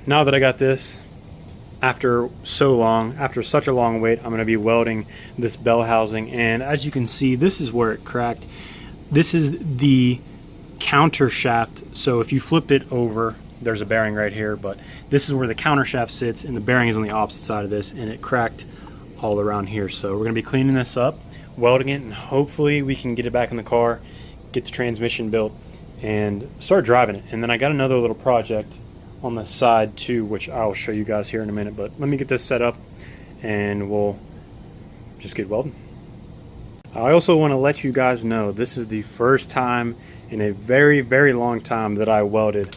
now that I got this, after such a long wait, I'm going to be welding this bell housing. And as you can see, this is where it cracked. This is the counter shaft. So if you flip it over, there's a bearing right here, but this is where the counter shaft sits, and the bearing is on the opposite side of this, and it cracked all around here. So we're going to be cleaning this up, welding it, and hopefully we can get it back in the car, get the transmission built, and start driving it. And then I got another little project on the side too, which I'll show you guys here in a minute, but let me get this set up and we'll just get welding. I also want to let you guys know this is the first time in a very, very long time that I welded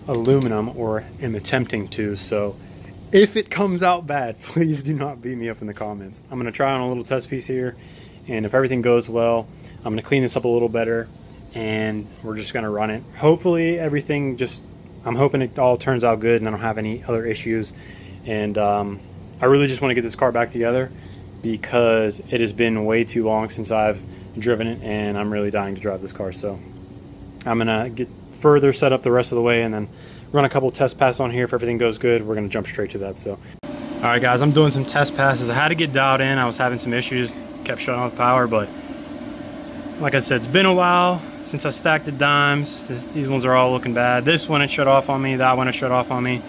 aluminum, or am attempting to. So if it comes out bad, please do not beat me up in the comments. I'm going to try on a little test piece here, and if everything goes well, I'm going to clean this up a little better, and we're just going to run it. Hopefully everything I'm hoping it all turns out good and I don't have any other issues. And I really just want to get this car back together because it has been way too long since I've driven it, and I'm really dying to drive this car. So I'm gonna get further set up the rest of the way and then run a couple test passes on here. If everything goes good, we're gonna jump straight to that. So all right guys, I'm doing some test passes. I had to get dialed in. I was having some issues, kept shutting off power, but like I said, it's been a while since I stacked the dimes. These ones are all looking bad. This one, it shut off on me. That one, it shut off on me.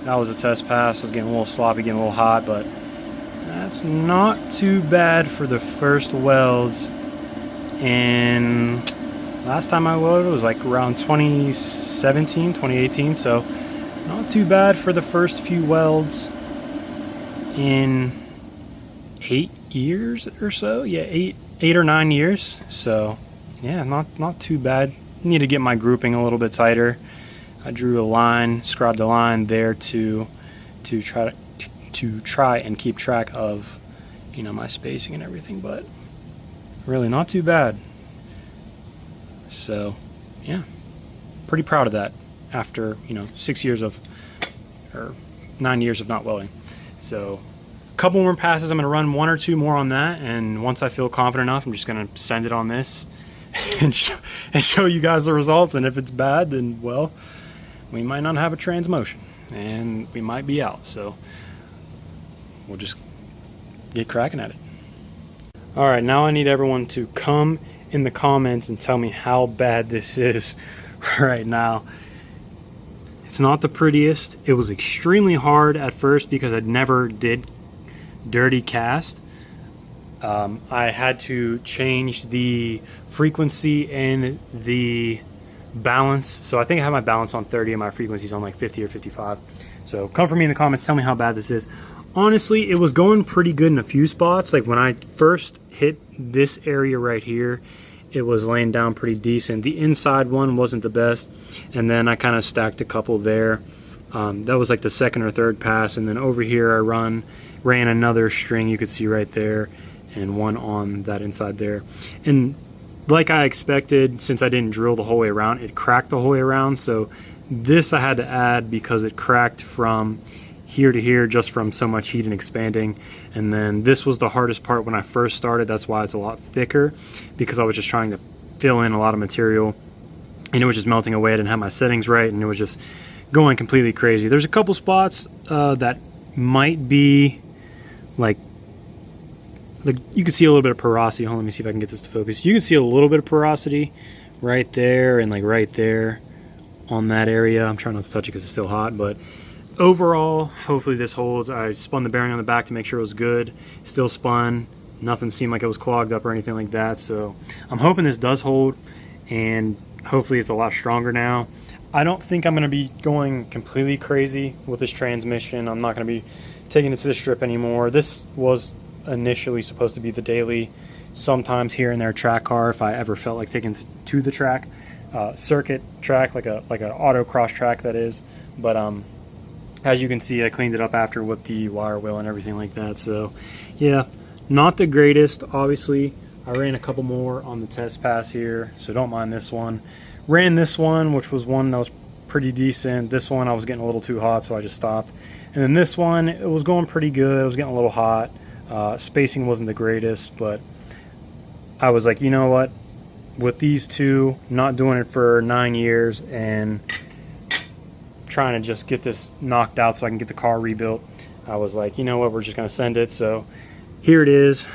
That was a test pass. I was getting a little sloppy, getting a little hot, but that's not too bad for the first welds. And last time I welded was like around 2017, 2018, so not too bad for the first few welds in 8 years or so. Yeah, eight or 9 years. So yeah, not too bad. Need to get my grouping a little bit tighter. I drew a line, scribed a line there to try and keep track of, you know, my spacing and everything, but really not too bad. So yeah, pretty proud of that after, you know, 6 years of, or 9 years of not welding. So a couple more passes. I'm going to run 1 or 2 more on that, and once I feel confident enough, I'm just going to send it on this and show you guys the results. And if it's bad, then well, we might not have a transmotion and we might be out. So we'll just get cracking at it. All right, now I need everyone to come in the comments and tell me how bad this is right now. It's not the prettiest. It was extremely hard at first because I never did dirty cast. I had to change the frequency and the balance. So I think I have my balance on 30 and my frequency's on like 50 or 55. So come for me in the comments, tell me how bad this is. Honestly, it was going pretty good in a few spots. Like when I first hit this area right here, it was laying down pretty decent. The inside one wasn't the best, and then I kind of stacked a couple there. That was like the second or third pass, and then over here I ran another string, you could see right there, and one on that inside there. And like I expected, since I didn't drill the whole way around, it cracked the whole way around. So this I had to add because it cracked from here to here just from so much heat and expanding. And then this was the hardest part when I first started. That's why it's a lot thicker, because I was just trying to fill in a lot of material and it was just melting away. I didn't have my settings right and it was just going completely crazy. There's a couple spots that might be like you can see a little bit of porosity. Hold on, let me see if I can get this to focus. You can see a little bit of porosity right there and like right there on that area. I'm trying not to touch it because it's still hot, but overall, hopefully this holds. I spun the bearing on the back to make sure it was good. Still spun. Nothing seemed like it was clogged up or anything like that. So I'm hoping this does hold, and hopefully it's a lot stronger now. I don't think I'm going to be going completely crazy with this transmission. I'm not going to be taking it to the strip anymore. This was initially supposed to be the daily, sometimes here and there track car if I ever felt like taking it to the track, circuit track, like an autocross track that is. But as you can see, I cleaned it up after with the wire wheel and everything like that. So yeah, not the greatest. Obviously I ran a couple more on the test pass here, so don't mind this one. Ran this one, which was one that was pretty decent. This one I was getting a little too hot, so I just stopped. And then this one, it was going pretty good. It was getting a little hot. Spacing wasn't the greatest, but I was like, you know what, with these two, not doing it for 9 years and trying to just get this knocked out so I can get the car rebuilt, I was like, you know what, we're just going to send it. So here it is.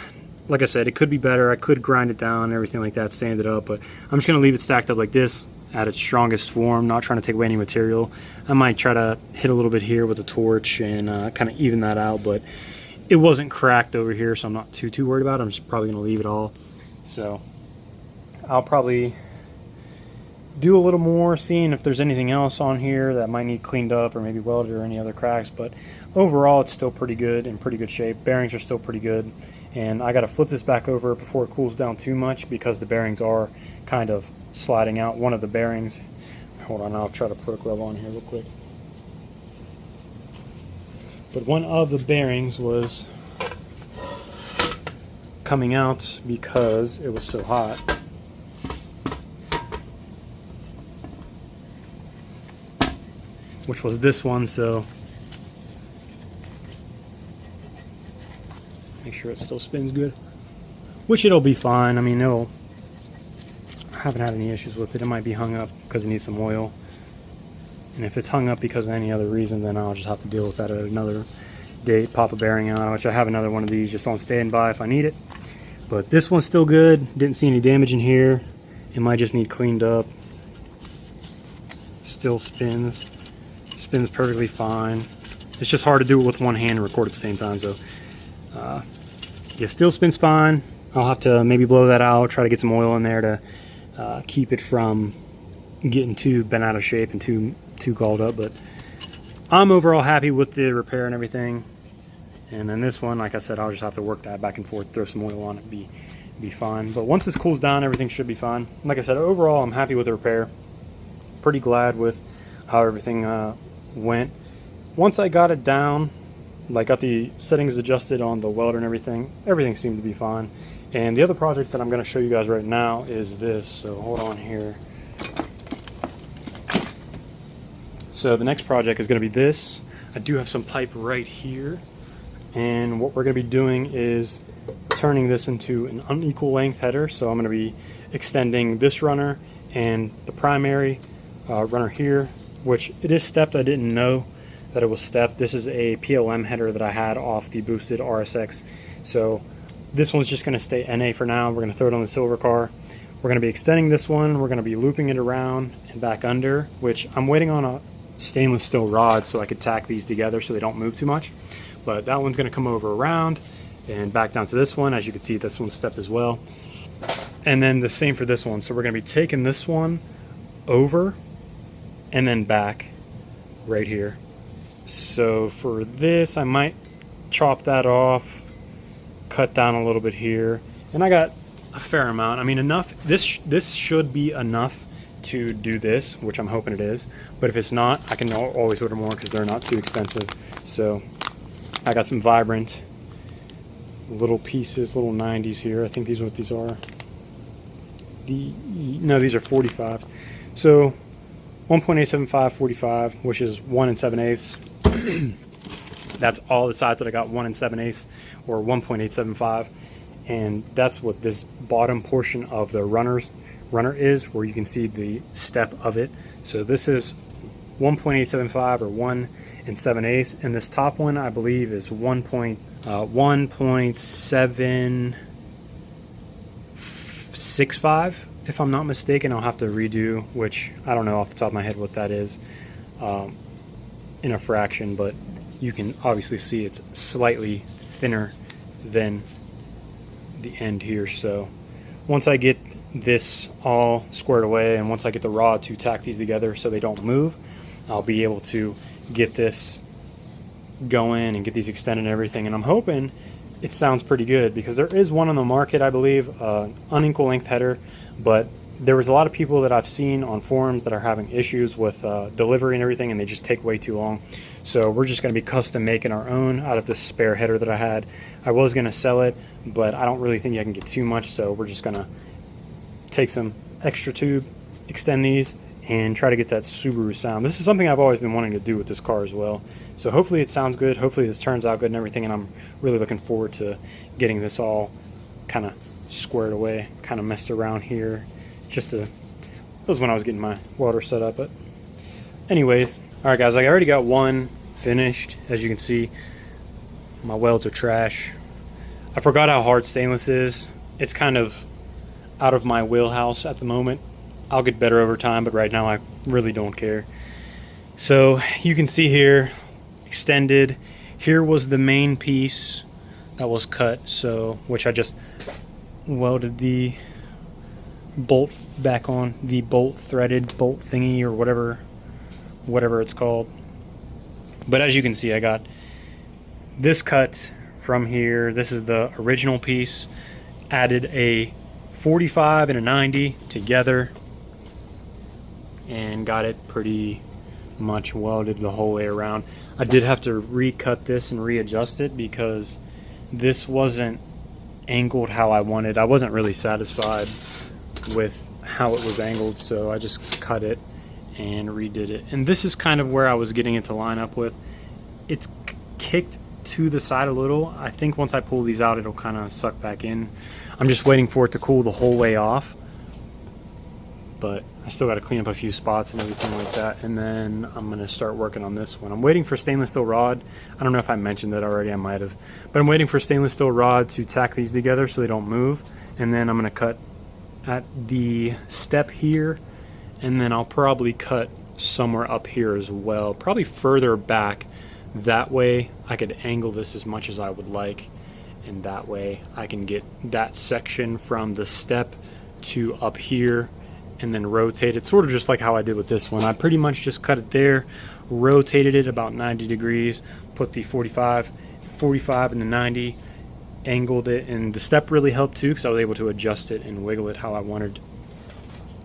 Like I said, it could be better. I could grind it down and everything like that, sand it up, but I'm just going to leave it stacked up like this at its strongest form, not trying to take away any material. I might try to hit a little bit here with a torch and kind of even that out, but it wasn't cracked over here, so I'm not too worried about it. I'm just probably going to leave it all. So I'll probably do a little more, seeing if there's anything else on here that might need cleaned up or maybe welded or any other cracks, but overall it's still pretty good, in pretty good shape. Bearings are still pretty good, and I got to flip this back over before it cools down too much because the bearings are kind of sliding out. One of the bearings, hold on, I'll try to put a glove on here real quick, but one of the bearings was coming out because it was so hot. Which was this one, so make sure it still spins good, which it'll be fine. I mean, I haven't had any issues with it. It might be hung up because it needs some oil, and if it's hung up because of any other reason, then I'll just have to deal with that at another date, pop a bearing out, which I have another one of these just on standby if I need it. But this one's still good. Didn't see any damage in here. It might just need cleaned up. Still spins perfectly fine. It's just hard to do it with one hand and record at the same time. So yeah, still spins fine. I'll have to maybe blow that out, try to get some oil in there to keep it from getting too bent out of shape and too galled up. But I'm overall happy with the repair and everything. And then this one, like I said, I'll just have to work that back and forth, throw some oil on it, be fine. But once this cools down, everything should be fine. Like I said, overall I'm happy with the repair. Pretty glad with how everything went. Once I got it down, like got the settings adjusted on the welder and everything seemed to be fine. And the other project that I'm going to show you guys right now is this. So hold on here. So the next project is going to be this. I do have some pipe right here, and what we're going to be doing is turning this into an unequal length header. So I'm going to be extending this runner and the primary runner here, which it is stepped. I didn't know that it was stepped. This is a PLM header that I had off the boosted RSX. So this one's just going to stay NA for now. We're going to throw it on the silver car. We're going to be extending this one. We're going to be looping it around and back under, which I'm waiting on a stainless steel rod so I could tack these together so they don't move too much. But that one's going to come over around and back down to this one. As you can see, this one's stepped as well. And then the same for this one. So we're going to be taking this one over and then back right here. So for this, I might chop that off, cut down a little bit here, and I got a fair amount. I mean, enough. This should be enough to do this, which I'm hoping it is. But if it's not, I can always order more because they're not too expensive. So I got some Vibrant little pieces, little 90s here. I think these are what these are. No, these are 45s. So 1.875 45, which is 1 7/8. That's all the sides that I got, 1 7/8 or 1.875, and that's what this bottom portion of the runner is, where you can see the step of it. So this is 1.875 or 1 7/8, and this top one I believe is 1.765. If I'm not mistaken. I'll have to redo, which I don't know off the top of my head what that is in a fraction, but you can obviously see it's slightly thinner than the end here. So once I get this all squared away and once I get the rod to tack these together so they don't move, I'll be able to get this going and get these extended and everything. And I'm hoping it sounds pretty good because there is one on the market, I believe, unequal length header. But there was a lot of people that I've seen on forums that are having issues with delivery and everything, and they just take way too long. So we're just going to be custom making our own out of this spare header that I had. I was going to sell it, but I don't really think I can get too much, so we're just going to take some extra tube, extend these, and try to get that Subaru sound. This is something I've always been wanting to do with this car as well. So hopefully it sounds good, hopefully this turns out good and everything, and I'm really looking forward to getting this all kind of squared away, kind of messed around here. That was when I was getting my welder set up. But anyways, Alright guys, I already got one finished. As you can see, my welds are trash. I forgot how hard stainless is. It's kind of out of my wheelhouse at the moment. I'll get better over time, but right now I really don't care. So you can see here, extended. Here was the main piece that was cut, so which I just welded the bolt back on, the bolt threaded bolt thingy or whatever it's called. But as you can see, I got this cut from here. This is the original piece. Added a 45 and a 90 together and got it pretty much welded the whole way around. I did have to recut this and readjust it because this wasn't angled how I wanted. I wasn't really satisfied with how it was angled, so I just cut it and redid it. And this is kind of where I was getting it to line up with. It's kicked to the side a little. I think once I pull these out, it'll kind of suck back in. I'm just waiting for it to cool the whole way off, but I still got to clean up a few spots and everything like that, and then I'm going to start working on this one. I'm waiting for stainless steel rod. I don't know if I mentioned that already, I might have, but I'm waiting for stainless steel rod to tack these together so they don't move, and then I'm going to cut at the step here, and then I'll probably cut somewhere up here as well, probably further back. That way I could angle this as much as I would like, and that way I can get that section from the step to up here and then rotate it, sort of just like how I did with this one. I pretty much just cut it there, rotated it about 90 degrees, put the 45 and the 90, angled it, and the step really helped too because I was able to adjust it and wiggle it how I wanted.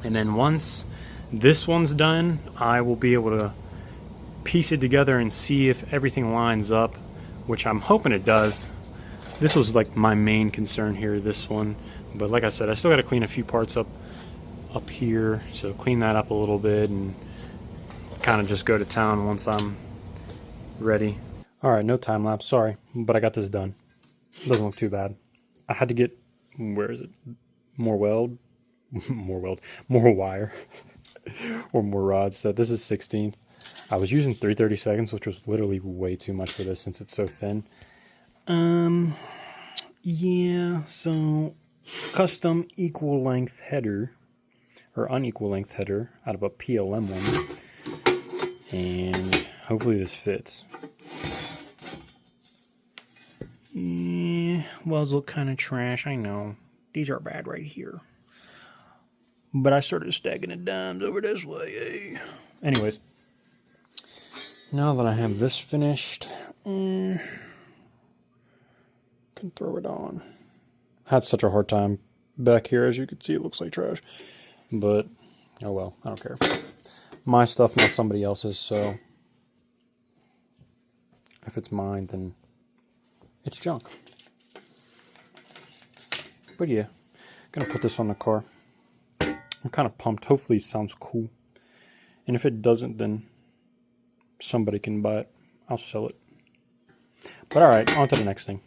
And then once this one's done, I will be able to piece it together and see if everything lines up, which I'm hoping it does. This was like my main concern here, this one, but like I said, I still got to clean a few parts up here, so clean that up a little bit and kind of just go to town once I'm ready. Alright, no time lapse, sorry, but I got this done. Doesn't look too bad. I had to get, where is it, more weld, more wire, or more rods. So this is 16th. I was using 3/32, which was literally way too much for this since it's so thin. Yeah, so custom equal length header, or unequal length header out of a PLM one, and hopefully this fits. Yeah, welds look kind of trash, I know. These are bad right here. But I started stacking the dimes over this way, eh? Anyways, now that I have this finished, can throw it on. I had such a hard time back here, as you can see, it looks like trash. But, oh well, I don't care. My stuff, not somebody else's, so if it's mine, then it's junk. But yeah, gonna put this on the car. I'm kind of pumped. Hopefully it sounds cool. And if it doesn't, then somebody can buy it. I'll sell it. But alright, on to the next thing.